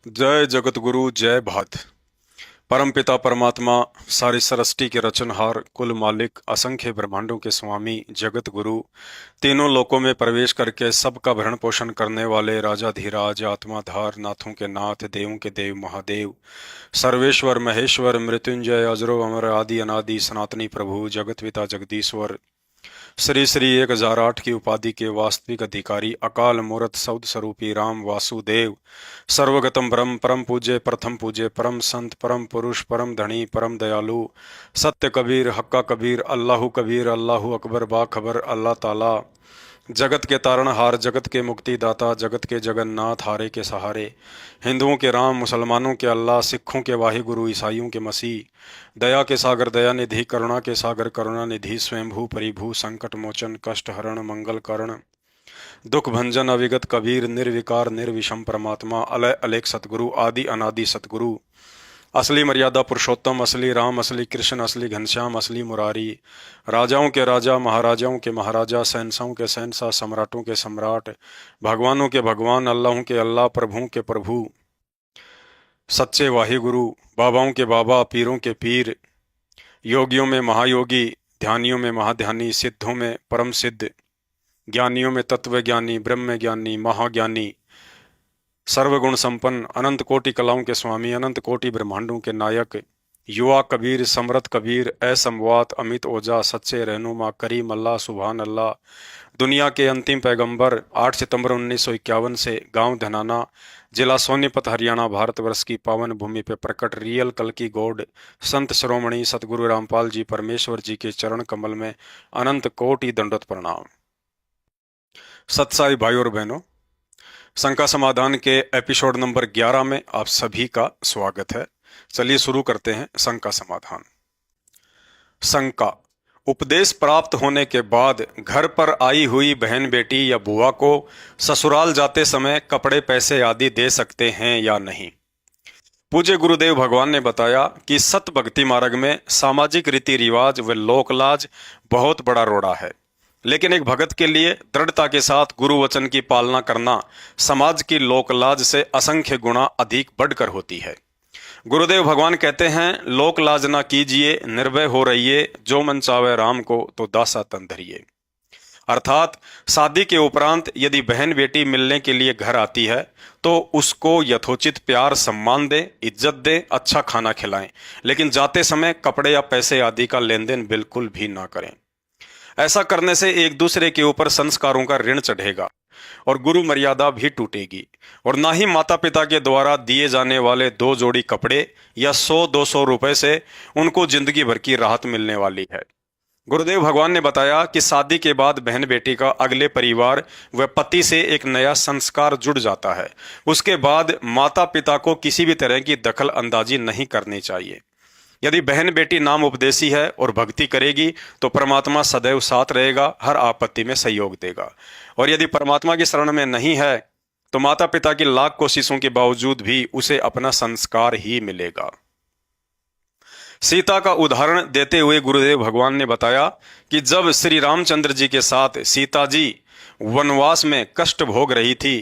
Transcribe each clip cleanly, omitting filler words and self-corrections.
जय जगत गुरु जय भात। परम पिता परमात्मा सारी सृष्टि के रचनहार कुल मालिक असंख्य ब्रह्मांडों के स्वामी जगत गुरु तीनों लोकों में प्रवेश करके सबका भरण पोषण करने वाले राजाधिराज आत्माधार नाथों के नाथ देवों के देव महादेव सर्वेश्वर महेश्वर मृत्युंजय अजरो अमर आदि अनादि सनातनी प्रभु जगत पिता जगदीश्वर श्री श्री 1008 की उपाधि के वास्तविक अधिकारी अकाल मूर्त सौद स्वरूपी राम वासुदेव सर्वगतम ब्रह्म परम पूज्य प्रथम पूज्य परम संत परम पुरुष परम धनी परम दयालु सत्य कबीर हक्का कबीर अल्लाह अकबर बाखबर अल्लाह ताला जगत के तारणहार जगत के मुक्तिदाता जगत के जगन्नाथ हारे के सहारे हिंदुओं के राम मुसलमानों के अल्लाह सिखों के वाहिगुरु ईसाइयों के मसीह दया के सागर दया निधि करुणा के सागर करुणा निधि स्वयंभू परिभू संकट मोचन कष्ट हरण मंगल करण दुख भंजन अविगत कबीर निर्विकार निर्विषम परमात्मा अलय अलेख सतगुरु आदि अनादि सतगुरु असली मर्यादा पुरुषोत्तम असली राम असली कृष्ण असली घनश्याम असली मुरारी राजाओं के राजा महाराजाओं के महाराजा शहंशाहों के शहंशाह सम्राटों के सम्राट भगवानों के भगवान अल्लाहों के अल्लाह प्रभुओं के प्रभु सच्चे वाहिगुरु बाबाओं के बाबा पीरों के पीर योगियों में महायोगी ध्यानियों में महाध्यानी सिद्धों में परम सिद्ध ज्ञानियों में तत्वज्ञानी ब्रह्म ज्ञानी महाज्ञानी सर्वगुण संपन्न अनंत कोटि कलाओं के स्वामी अनंत कोटि ब्रह्मांडों के नायक युवा कबीर समरथ कबीर असमवात अमित ओझा सच्चे रहनुमा करीम अल्लाह सुभान अल्लाह दुनिया के अंतिम पैगंबर 8 सितंबर 1951 से गांव धनाना जिला सोनीपत हरियाणा भारतवर्ष की पावन भूमि पर प्रकट रियल कल की गॉड संत शिरोमणि सतगुरु रामपाल जी परमेश्वर जी के चरण कमल में अनंत कोटि दंडोत प्रणाम। सत्साई भाई और बहनों, शंका समाधान के एपिसोड नंबर 11 में आप सभी का स्वागत है। चलिए शुरू करते हैं शंका समाधान। शंका: उपदेश प्राप्त होने के बाद घर पर आई हुई बहन बेटी या बुआ को ससुराल जाते समय कपड़े पैसे आदि दे सकते हैं या नहीं। पूज्य गुरुदेव भगवान ने बताया कि सत भक्ति मार्ग में सामाजिक रीति रिवाज व लोकलाज बहुत बड़ा रोड़ा है, लेकिन एक भगत के लिए दृढ़ता के साथ गुरु वचन की पालना करना समाज की लोकलाज से असंख्य गुना अधिक बढ़कर होती है। गुरुदेव भगवान कहते हैं, लोक लाज ना कीजिए, निर्भय हो रहिए, जो मन चावे राम को तो दासा तन धरिए। अर्थात शादी के उपरांत यदि बहन बेटी मिलने के लिए घर आती है तो उसको यथोचित प्यार सम्मान दे, इज्जत दे, अच्छा खाना खिलाएं, लेकिन जाते समय कपड़े या पैसे आदि का लेन देन बिल्कुल भी ना करें। ऐसा करने से एक दूसरे के ऊपर संस्कारों का ऋण चढ़ेगा और गुरु मर्यादा भी टूटेगी, और ना ही माता पिता के द्वारा दिए जाने वाले 2 जोड़ी कपड़े या 100-200 रुपए से उनको जिंदगी भर की राहत मिलने वाली है। गुरुदेव भगवान ने बताया कि शादी के बाद बहन बेटी का अगले परिवार व पति से एक नया संस्कार जुड़ जाता है। उसके बाद माता पिता को किसी भी तरह की दखल अंदाजी नहीं करनी चाहिए। यदि बहन बेटी नाम उपदेशी है और भक्ति करेगी तो परमात्मा सदैव साथ रहेगा, हर आपत्ति में सहयोग देगा। और यदि परमात्मा की शरण में नहीं है तो माता पिता की लाख कोशिशों के बावजूद भी उसे अपना संस्कार ही मिलेगा। सीता का उदाहरण देते हुए गुरुदेव भगवान ने बताया कि जब श्री रामचंद्र जी के साथ सीता जी वनवास में कष्ट भोग रही थी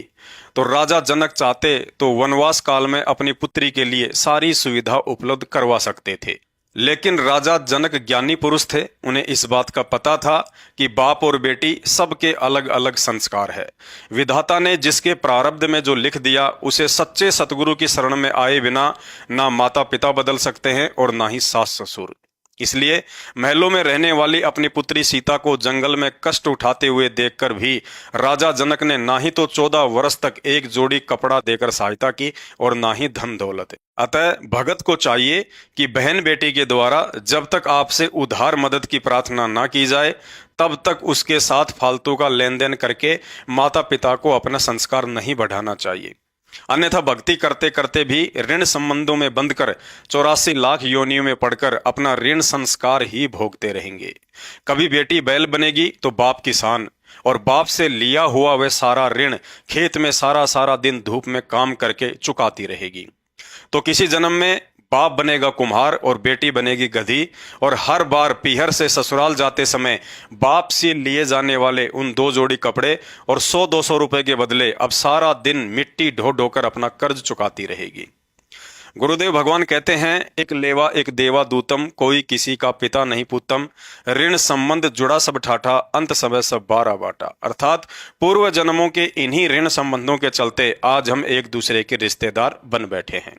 तो राजा जनक चाहते तो वनवास काल में अपनी पुत्री के लिए सारी सुविधा उपलब्ध करवा सकते थे, लेकिन राजा जनक ज्ञानी पुरुष थे। उन्हें इस बात का पता था कि बाप और बेटी सबके अलग अलग संस्कार है। विधाता ने जिसके प्रारब्ध में जो लिख दिया उसे सच्चे सतगुरु की शरण में आए बिना ना माता पिता बदल सकते हैं और ना ही सास ससुर। इसलिए महलों में रहने वाली अपनी पुत्री सीता को जंगल में कष्ट उठाते हुए देखकर भी राजा जनक ने ना ही तो 14 वर्ष तक एक जोड़ी कपड़ा देकर सहायता की और ना ही धन दौलत। अतः भगत को चाहिए कि बहन बेटी के द्वारा जब तक आपसे उधार मदद की प्रार्थना ना की जाए तब तक उसके साथ फालतू का लेन देन करके माता पिता को अपना संस्कार नहीं बढ़ाना चाहिए। अन्यथा भक्ति करते करते भी ऋण संबंधों में बंधकर 84 लाख योनियों में पड़कर अपना ऋण संस्कार ही भोगते रहेंगे। कभी बेटी बैल बनेगी तो बाप किसान, और बाप से लिया हुआ वह सारा ऋण खेत में सारा सारा दिन धूप में काम करके चुकाती रहेगी। तो किसी जन्म में बाप बनेगा कुम्हार और बेटी बनेगी गधी, और हर बार पीहर से ससुराल जाते समय बाप से लिए जाने वाले उन 2 जोड़ी कपड़े और 100-200 रुपए के बदले अब सारा दिन मिट्टी ढो ढोकर अपना कर्ज चुकाती रहेगी। गुरुदेव भगवान कहते हैं, एक लेवा एक देवा दूतम, कोई किसी का पिता नहीं पूतम, ऋण संबंध जुड़ा सब ठाठा, अंत समय सब बारा बाटा। अर्थात पूर्व जन्मों के इन्हीं ऋण संबंधों के चलते आज हम एक दूसरे के रिश्तेदार बन बैठे हैं।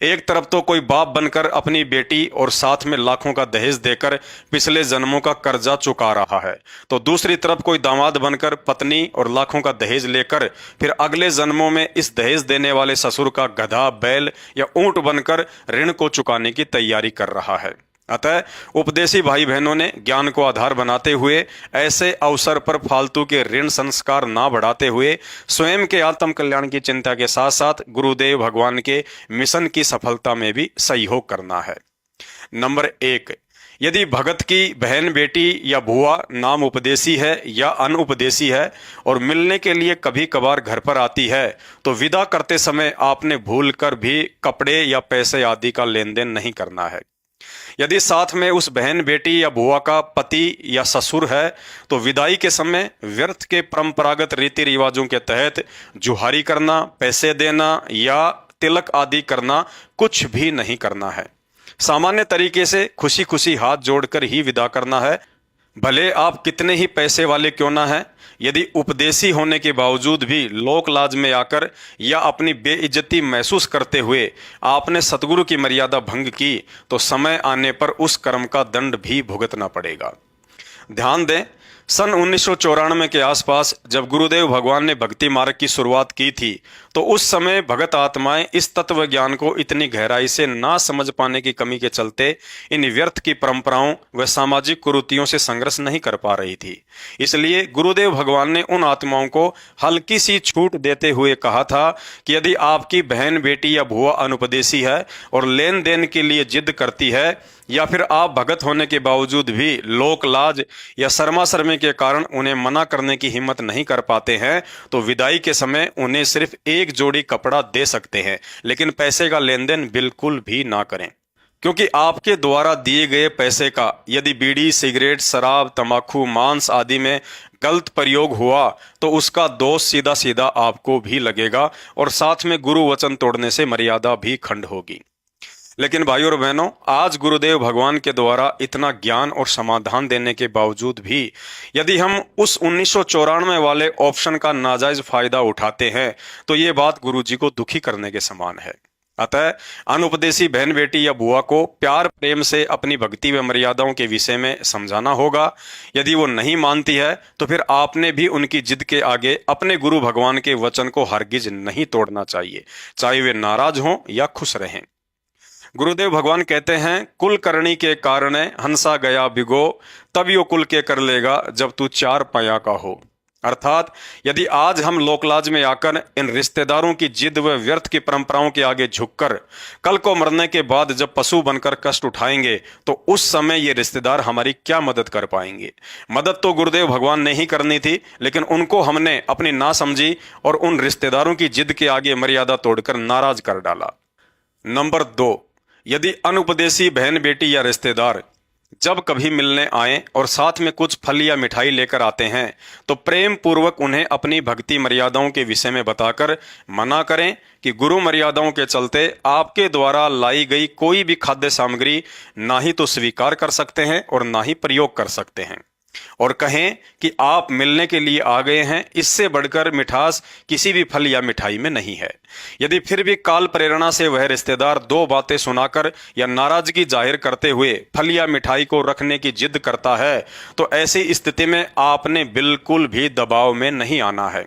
एक तरफ तो कोई बाप बनकर अपनी बेटी और साथ में लाखों का दहेज देकर पिछले जन्मों का कर्जा चुका रहा है, तो दूसरी तरफ कोई दामाद बनकर पत्नी और लाखों का दहेज लेकर फिर अगले जन्मों में इस दहेज देने वाले ससुर का गधा, बैल या ऊंट बनकर ऋण को चुकाने की तैयारी कर रहा है। अतः उपदेशी भाई बहनों ने ज्ञान को आधार बनाते हुए ऐसे अवसर पर फालतू के ऋण संस्कार ना बढ़ाते हुए स्वयं के आत्म कल्याण की चिंता के साथ साथ गुरुदेव भगवान के मिशन की सफलता में भी सहयोग करना है। नंबर 1, यदि भगत की बहन, बेटी या बुआ नाम उपदेशी है या अनुपदेशी है और मिलने के लिए कभी कभार घर पर आती है, तो विदा करते समय आपने भूलकर भी कपड़े या पैसे आदि का लेन देन नहीं करना है। यदि साथ में उस बहन, बेटी या बुआ का पति या ससुर है, तो विदाई के समय व्यर्थ के परंपरागत रीति रिवाजों के तहत जुहारी करना, पैसे देना या तिलक आदि करना कुछ भी नहीं करना है। सामान्य तरीके से खुशी खुशी हाथ जोड़कर ही विदा करना है, भले आप कितने ही पैसे वाले क्यों ना हैं। यदि उपदेशी होने के बावजूद भी लोक लाज में आकर या अपनी बेइज्जती महसूस करते हुए आपने सतगुरु की मर्यादा भंग की, तो समय आने पर उस कर्म का दंड भी भुगतना पड़ेगा। ध्यान दें, सन 1994 के आसपास जब गुरुदेव भगवान ने भक्ति मार्ग की शुरुआत की थी, तो उस समय भगत आत्माएं इस तत्व ज्ञान को इतनी गहराई से ना समझ पाने की कमी के चलते इन व्यर्थ की परंपराओं व सामाजिक कुरीतियों से संघर्ष नहीं कर पा रही थी। इसलिए गुरुदेव भगवान ने उन आत्माओं को हल्की सी छूट देते हुए कहा था कि यदि आपकी बहन, बेटी या बुआ अनुपदेशी है और लेन देन के लिए जिद करती है, या फिर आप भगत होने के बावजूद भी लोक लाज या शर्मा शर्मी के कारण उन्हें मना करने की हिम्मत नहीं कर पाते हैं, तो विदाई के समय उन्हें सिर्फ एक जोड़ी कपड़ा दे सकते हैं, लेकिन पैसे का लेन देन बिल्कुल भी ना करें। क्योंकि आपके द्वारा दिए गए पैसे का यदि बीड़ी, सिगरेट, शराब, तंबाकू, मांस आदि में गलत प्रयोग हुआ, तो उसका दोष सीधा सीधा आपको भी लगेगा और साथ में गुरु वचन तोड़ने से मर्यादा भी खंड होगी। लेकिन भाइयों और बहनों, आज गुरुदेव भगवान के द्वारा इतना ज्ञान और समाधान देने के बावजूद भी यदि हम उस 1994 वाले ऑप्शन का नाजायज फायदा उठाते हैं, तो ये बात गुरु जी को दुखी करने के समान है। अतः अनुपदेशी बहन, बेटी या बुआ को प्यार प्रेम से अपनी भक्ति व मर्यादाओं के विषय में समझाना होगा। यदि वो नहीं मानती है, तो फिर आपने भी उनकी जिद के आगे अपने गुरु भगवान के वचन को हरगिज नहीं तोड़ना चाहिए, चाहे वे नाराज हों या खुश रहें। गुरुदेव भगवान कहते हैं, कुल करनी के कारण हंसा गया बिगो, तब यो कुल के कर लेगा जब तू 4 पाया का हो। अर्थात यदि आज हम लोकलाज में आकर इन रिश्तेदारों की जिद व व्यर्थ की परंपराओं के आगे झुककर कल को मरने के बाद जब पशु बनकर कष्ट उठाएंगे, तो उस समय ये रिश्तेदार हमारी क्या मदद कर पाएंगे। मदद तो गुरुदेव भगवान ने ही करनी थी, लेकिन उनको हमने अपनी नासमझी और उन रिश्तेदारों की जिद के आगे मर्यादा तोड़कर नाराज कर डाला। नंबर 2, यदि अनुपदेशी बहन, बेटी या रिश्तेदार जब कभी मिलने आए और साथ में कुछ फल या मिठाई लेकर आते हैं, तो प्रेम पूर्वक उन्हें अपनी भक्ति मर्यादाओं के विषय में बताकर मना करें कि गुरु मर्यादाओं के चलते आपके द्वारा लाई गई कोई भी खाद्य सामग्री ना ही तो स्वीकार कर सकते हैं और ना ही प्रयोग कर सकते हैं, और कहें कि आप मिलने के लिए आ गए हैं, इससे बढ़कर मिठास किसी भी फल या मिठाई में नहीं है। यदि फिर भी काल प्रेरणा से वह रिश्तेदार 2 बातें सुनाकर या नाराजगी जाहिर करते हुए फल या मिठाई को रखने की जिद करता है, तो ऐसी स्थिति में आपने बिल्कुल भी दबाव में नहीं आना है।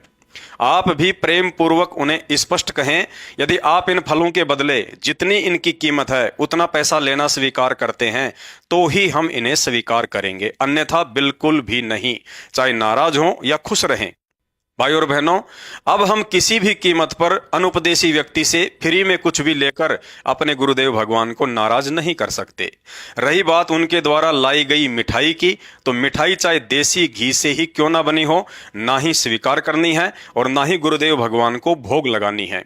आप भी प्रेम पूर्वक उन्हें स्पष्ट कहें, यदि आप इन फलों के बदले जितनी इनकी कीमत है उतना पैसा लेना स्वीकार करते हैं, तो ही हम इन्हें स्वीकार करेंगे, अन्यथा बिल्कुल भी नहीं, चाहे नाराज हों या खुश रहें। भाइयों और बहनों, अब हम किसी भी कीमत पर अनुपदेशी व्यक्ति से फ्री में कुछ भी लेकर अपने गुरुदेव भगवान को नाराज नहीं कर सकते। रही बात उनके द्वारा लाई गई मिठाई की, तो मिठाई चाहे देसी घी से ही क्यों ना बनी हो, ना ही स्वीकार करनी है और ना ही गुरुदेव भगवान को भोग लगानी है।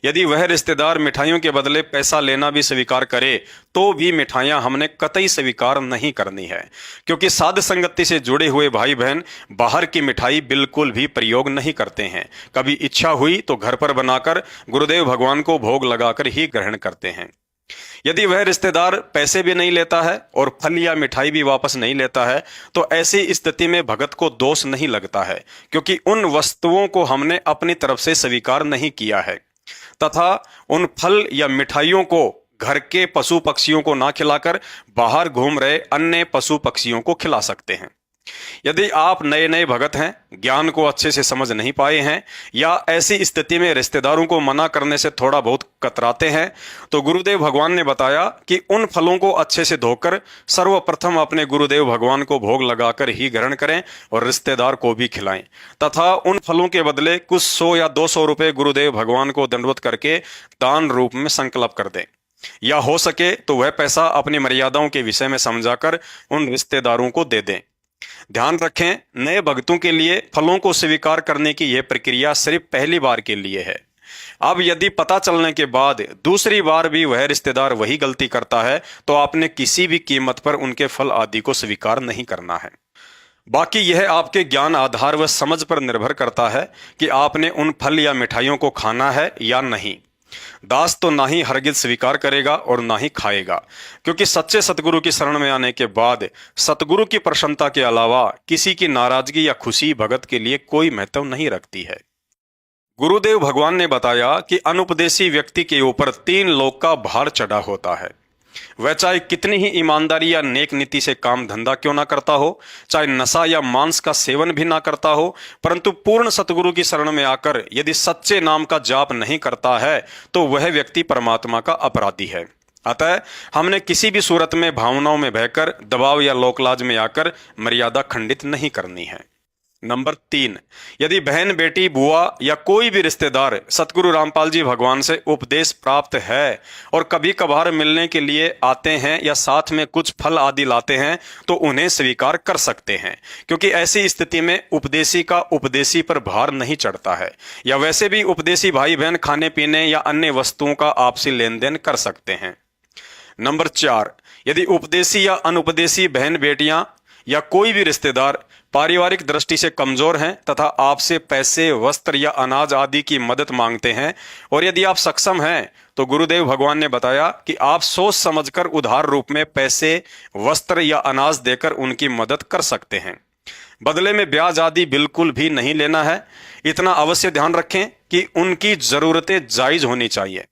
यदि वह रिश्तेदार मिठाइयों के बदले पैसा लेना भी स्वीकार करे तो भी मिठाइयां हमने कतई स्वीकार नहीं करनी है, क्योंकि साध संगति से जुड़े हुए भाई बहन बाहर की मिठाई बिल्कुल भी प्रयोग नहीं करते हैं। कभी इच्छा हुई तो घर पर बनाकर गुरुदेव भगवान को भोग लगाकर ही ग्रहण करते हैं। यदि वह रिश्तेदार पैसे भी नहीं लेता है और फल या मिठाई भी वापस नहीं लेता है तो ऐसी स्थिति में भगत को दोष नहीं लगता है, क्योंकि उन वस्तुओं को हमने अपनी तरफ से स्वीकार नहीं किया है तथा उन फल या मिठाइयों को घर के पशु पक्षियों को ना खिलाकर बाहर घूम रहे अन्य पशु पक्षियों को खिला सकते हैं। यदि आप नए नए भगत हैं, ज्ञान को अच्छे से समझ नहीं पाए हैं या ऐसी स्थिति में रिश्तेदारों को मना करने से थोड़ा बहुत कतराते हैं, तो गुरुदेव भगवान ने बताया कि उन फलों को अच्छे से धोकर सर्वप्रथम अपने गुरुदेव भगवान को भोग लगाकर ही ग्रहण करें और रिश्तेदार को भी खिलाएं तथा उन फलों के बदले कुछ 100 या 200 रुपए गुरुदेव भगवान को दंडवत करके दान रूप में संकल्प कर दें, या हो सके तो वह पैसा अपनी मर्यादाओं के विषय में समझाकर उन रिश्तेदारों को दे दें। ध्यान रखें, नए भक्तों के लिए फलों को स्वीकार करने की यह प्रक्रिया सिर्फ पहली बार के लिए है। अब यदि पता चलने के बाद दूसरी बार भी वह रिश्तेदार वही गलती करता है तो आपने किसी भी कीमत पर उनके फल आदि को स्वीकार नहीं करना है। बाकी यह आपके ज्ञान आधार व समझ पर निर्भर करता है कि आपने उन फल या मिठाइयों को खाना है या नहीं। दास तो ना ही हरगिज स्वीकार करेगा और ना ही खाएगा, क्योंकि सच्चे सतगुरु की शरण में आने के बाद सतगुरु की प्रसन्नता के अलावा किसी की नाराजगी या खुशी भगत के लिए कोई महत्व नहीं रखती है। गुरुदेव भगवान ने बताया कि अनुपदेशी व्यक्ति के ऊपर 3 लोक का भार चढ़ा होता है। वह चाहे कितनी ही ईमानदारी या नेक नीति से काम धंधा क्यों ना करता हो, चाहे नशा या मांस का सेवन भी ना करता हो, परंतु पूर्ण सतगुरु की शरण में आकर यदि सच्चे नाम का जाप नहीं करता है तो वह व्यक्ति परमात्मा का अपराधी है। अतः हमने किसी भी सूरत में भावनाओं में बहकर दबाव या लोकलाज में आकर मर्यादा खंडित नहीं करनी है। नंबर 3, यदि बहन बेटी बुआ या कोई भी रिश्तेदार सतगुरु रामपाल जी भगवान से उपदेश प्राप्त है और कभी कभार मिलने के लिए आते हैं या साथ में कुछ फल आदि लाते हैं तो उन्हें स्वीकार कर सकते हैं, क्योंकि ऐसी स्थिति में उपदेशी का उपदेशी पर भार नहीं चढ़ता है। या वैसे भी उपदेशी भाई बहन खाने पीने या अन्य वस्तुओं का आपसी लेन देन कर सकते हैं। नंबर 4, यदि उपदेशी या अनुपदेशी बहन बेटियां या कोई भी रिश्तेदार पारिवारिक दृष्टि से कमजोर हैं तथा आपसे पैसे वस्त्र या अनाज आदि की मदद मांगते हैं और यदि आप सक्षम हैं तो गुरुदेव भगवान ने बताया कि आप सोच समझकर उधार रूप में पैसे वस्त्र या अनाज देकर उनकी मदद कर सकते हैं। बदले में ब्याज आदि बिल्कुल भी नहीं लेना है। इतना अवश्य ध्यान रखें कि उनकी जरूरतें जायज होनी चाहिए।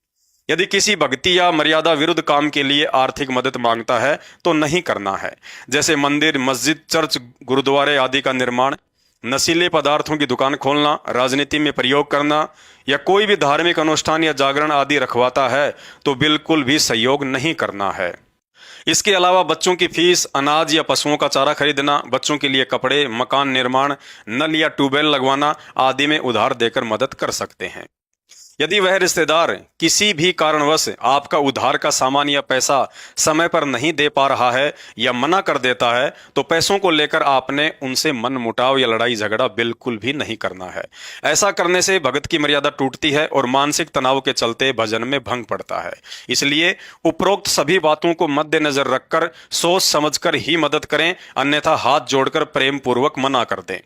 यदि किसी भक्ति या मर्यादा विरुद्ध काम के लिए आर्थिक मदद मांगता है तो नहीं करना है, जैसे मंदिर, मस्जिद, चर्च, गुरुद्वारे आदि का निर्माण, नशीले पदार्थों की दुकान खोलना, राजनीति में प्रयोग करना या कोई भी धार्मिक अनुष्ठान या जागरण आदि रखवाता है तो बिल्कुल भी सहयोग नहीं करना है। इसके अलावा बच्चों की फीस, अनाज या पशुओं का चारा खरीदना, बच्चों के लिए कपड़े, मकान निर्माण, नल या ट्यूबवेल लगवाना आदि में उधार देकर मदद कर सकते हैं। यदि वह रिश्तेदार किसी भी कारणवश आपका उधार का सामान या पैसा समय पर नहीं दे पा रहा है या मना कर देता है तो पैसों को लेकर आपने उनसे मनमुटाव या लड़ाई झगड़ा बिल्कुल भी नहीं करना है। ऐसा करने से भगत की मर्यादा टूटती है और मानसिक तनाव के चलते भजन में भंग पड़ता है। इसलिए उपरोक्त सभी बातों को मद्देनजर रखकर सोच समझकर ही मदद करें, अन्यथा हाथ जोड़कर प्रेम पूर्वक मना कर दें।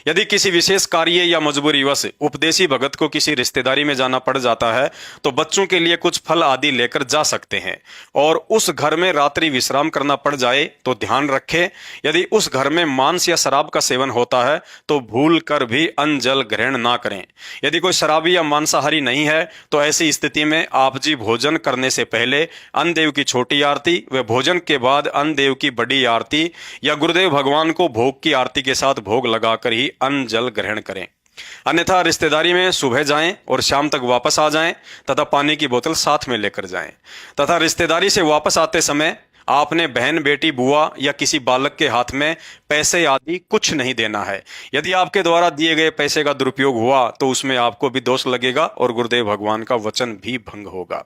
यदि किसी विशेष कार्य या मजबूरीवश उपदेशी भगत को किसी रिश्तेदारी में जाना पड़ जाता है तो बच्चों के लिए कुछ फल आदि लेकर जा सकते हैं और उस घर में रात्रि विश्राम करना पड़ जाए तो ध्यान रखें, यदि उस घर में मांस या शराब का सेवन होता है तो भूल कर भी अन्न जल ग्रहण ना करें। यदि कोई शराबी या मांसाहारी नहीं है तो ऐसी स्थिति में आप जी भोजन करने से पहले अन्न देव की छोटी आरती व भोजन के बाद अन्न देव की बड़ी आरती या गुरुदेव भगवान को भोग की आरती के साथ भोग लगाकर ही अन्न जल ग्रहण करें। अन्यथा रिश्तेदारी में सुबह जाएं और शाम तक वापस आ जाएं तथा पानी की बोतल साथ में लेकर जाएं तथा रिश्तेदारी से वापस आते समय आपने बहन, बेटी, बुआ या किसी बालक के हाथ में पैसे आदि कुछ नहीं देना है। यदि आपके द्वारा दिए गए पैसे का दुरुपयोग हुआ तो उसमें आपको भी दोष लगेगा और गुरुदेव भगवान का वचन भी भंग होगा।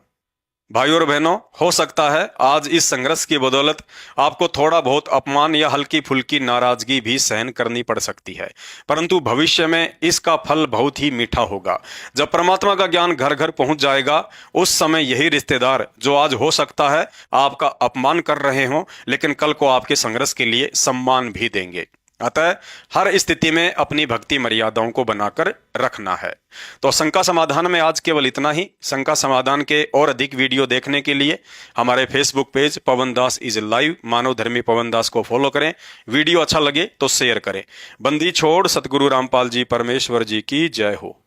भाइयों और बहनों, हो सकता है आज इस संघर्ष की बदौलत आपको थोड़ा बहुत अपमान या हल्की फुल्की नाराजगी भी सहन करनी पड़ सकती है, परंतु भविष्य में इसका फल बहुत ही मीठा होगा। जब परमात्मा का ज्ञान घर घर पहुंच जाएगा, उस समय यही रिश्तेदार जो आज हो सकता है आपका अपमान कर रहे हों, लेकिन कल को आपके संघर्ष के लिए सम्मान भी देंगे। अतः हर स्थिति में अपनी भक्ति मर्यादाओं को बनाकर रखना है। तो शंका समाधान में आज केवल इतना ही। शंका समाधान के और अधिक वीडियो देखने के लिए हमारे Facebook page Pawan Das is live Manav Dharmi Pawan दास को फॉलो करें। वीडियो अच्छा लगे तो शेयर करें। बंदी छोड़ सतगुरु रामपाल जी परमेश्वर जी की जय हो।